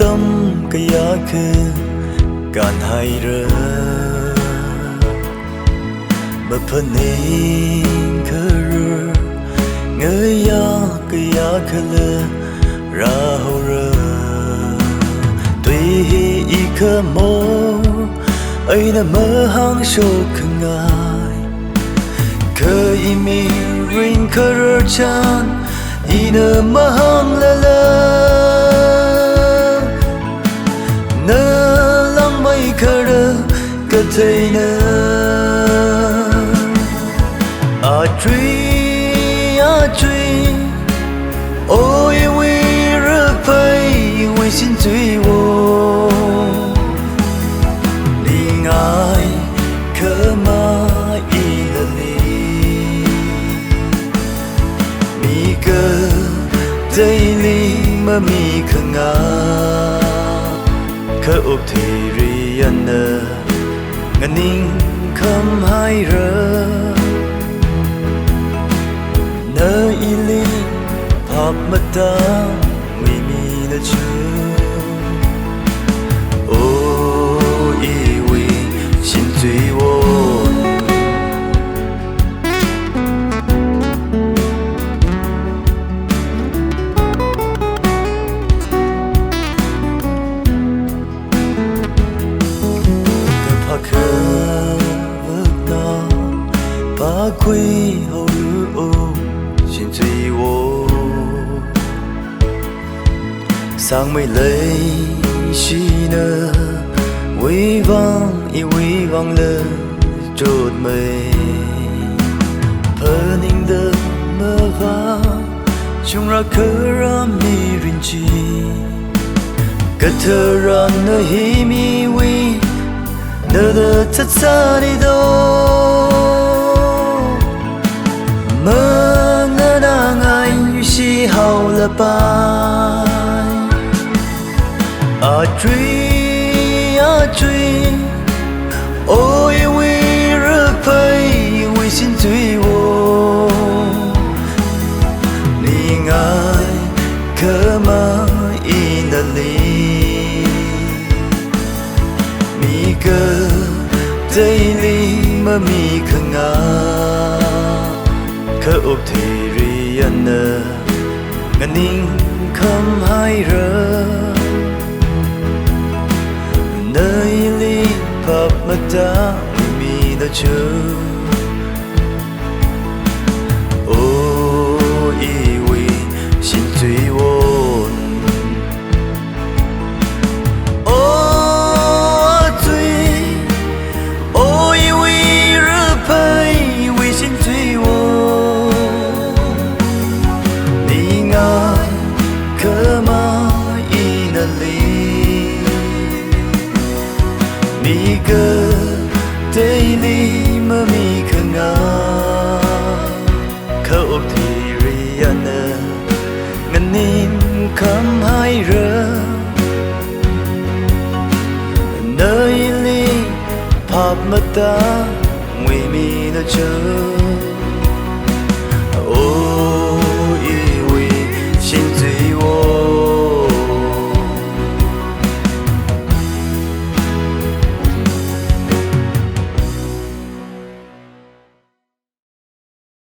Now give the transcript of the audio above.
tâm cái giá khứ cạn hay rơ mà phần nên khờ rơ người ya cái giá khờ lơ ra hậu rơ tuy ý khờ mô ấy là mơ hăng sâu khờ ngài khờ ý mi rin khờ rơ chan ý nơ mơ hăng lơ lơ nơ lăng mây khờ rơ cơ thầy nơ a truy ôi we rơ phây we xin truy vô đi ngài khờ ma y lơ li mi cơ dây li mơ mi khờ ngà khờ ốc thì ri anh nơ ngân ninh khăm hai rơ nơ y li pháp mất ta nguy mi nơ chư ô y quy xin tùy vô cơ phá khờ vớt nó phá quy hầu ô xin tùy vô sang mây lấy chi nơ quý vang lơ trột mây phơ ninh đơ mơ va chung ra khờ ra mi rin chi cất thơ ra nơ hi mi quy nơ đơ chất xa đi đâu mơ nơ đang anh yu si hào lơ bai a truy ôi we rơ phây we xin tùy vô ni ngài khờ ma y nơ li mi cơ dây li mơ mi khờ ngà khờ ốc thì ri anh nơ ngân ninh khăm hai rơ nơi li pháp mất ta mi đã chờ ô y quy xin tùy vốn ô y quy rơ phây quy xin tùy vốn đi ngài khờ ma y nơ li mi cơ tây li mơ mi khờ ngà khờ ốc thì ri anh nơ ngân ninh khăm hai rơ nơi li pháp mất ta nguy mi nơ chơ ô